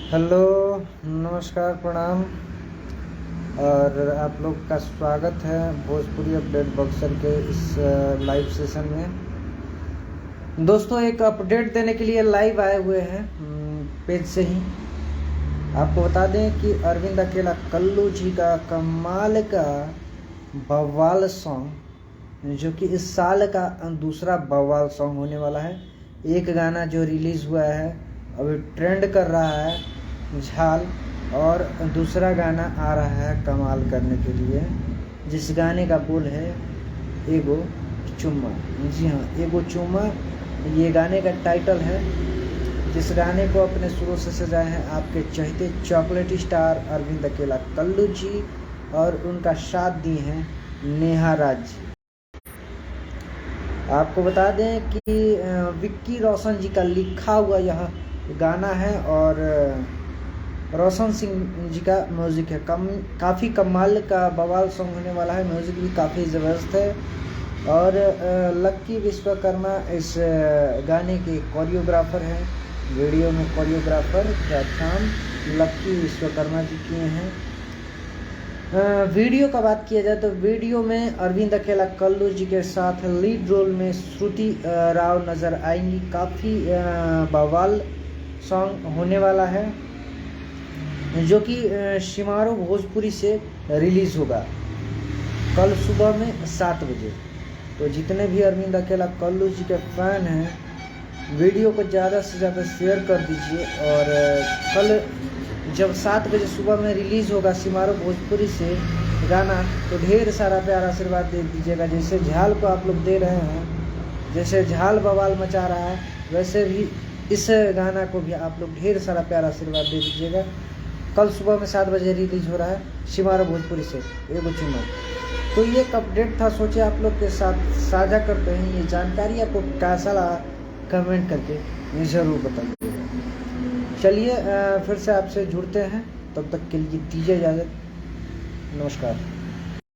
Hello, नमस्कार, प्रणाम। और आप लोग का स्वागत है भोजपुरी अपडेट बक्सर के इस लाइव सेशन में। दोस्तों, एक अपडेट देने के लिए लाइव आए हुए हैं पेज से ही। आपको बता दें कि अरविंद अकेला कल्लू जी का कमाल का बवाल सॉन्ग, जो कि इस साल का दूसरा बवाल सॉन्ग होने वाला है। एक गाना जो रिलीज़ हुआ है अभी ट्रेंड कर रहा है, झाल, और दूसरा गाना आ रहा है कमाल करने के लिए, जिस गाने का बोल है एगो चुम्मा। जी हाँ, एगो चुम्मा ये गाने का टाइटल है, जिस गाने को अपने सुरों से सजाए हैं आपके चहेते चॉकलेट स्टार अरविंद अकेला कल्लू जी, और उनका साथ दिए हैं नेहा राज जी। आपको बता दें कि विक्की रोशन जी का लिखा हुआ यह गाना है, और रोशन सिंह जी का म्यूज़िक है। काफ़ी कमाल का बवाल सॉन्ग होने वाला है। म्यूज़िक भी काफ़ी ज़बरदस्त है, और लक्की विश्वकर्मा इस गाने के कोरियोग्राफर हैं। वीडियो में कोरियोग्राफर का काम लक्की विश्वकर्मा जी किए हैं। वीडियो का बात किया जाए तो वीडियो में अरविंद अकेला कल्लू जी के साथ लीड रोल में श्रुति राव नज़र आएंगी। काफ़ी बवाल सॉन्ग होने वाला है, जो कि शिमारो भोजपुरी से रिलीज़ होगा कल सुबह में 7 बजे। तो जितने भी अरविंद अकेला कल्लू जी के फ़ैन हैं, वीडियो को ज़्यादा से ज़्यादा शेयर कर दीजिए। और कल जब 7 बजे सुबह में रिलीज़ होगा शिमारो भोजपुरी से गाना, तो ढेर सारा प्यार आशीर्वाद दे दीजिएगा। जैसे झाल को आप लोग दे रहे हैं, जैसे झाल बवाल मचा रहा है, वैसे भी इस गाना को भी आप लोग ढेर सारा प्यार आशीर्वाद दे दीजिएगा। कल सुबह में 7 बजे रिलीज़ हो रहा है शिमारो भोजपुरी से एगो चुम्मा। तो ये एक अपडेट था, सोचे आप लोग के साथ साझा करते हैं। ये जानकारी आपको कैसा लगा कमेंट करके ये ज़रूर बताइएगा। चलिए फिर से आपसे जुड़ते हैं, तब तक के लिए दीजिए इजाज़त। नमस्कार।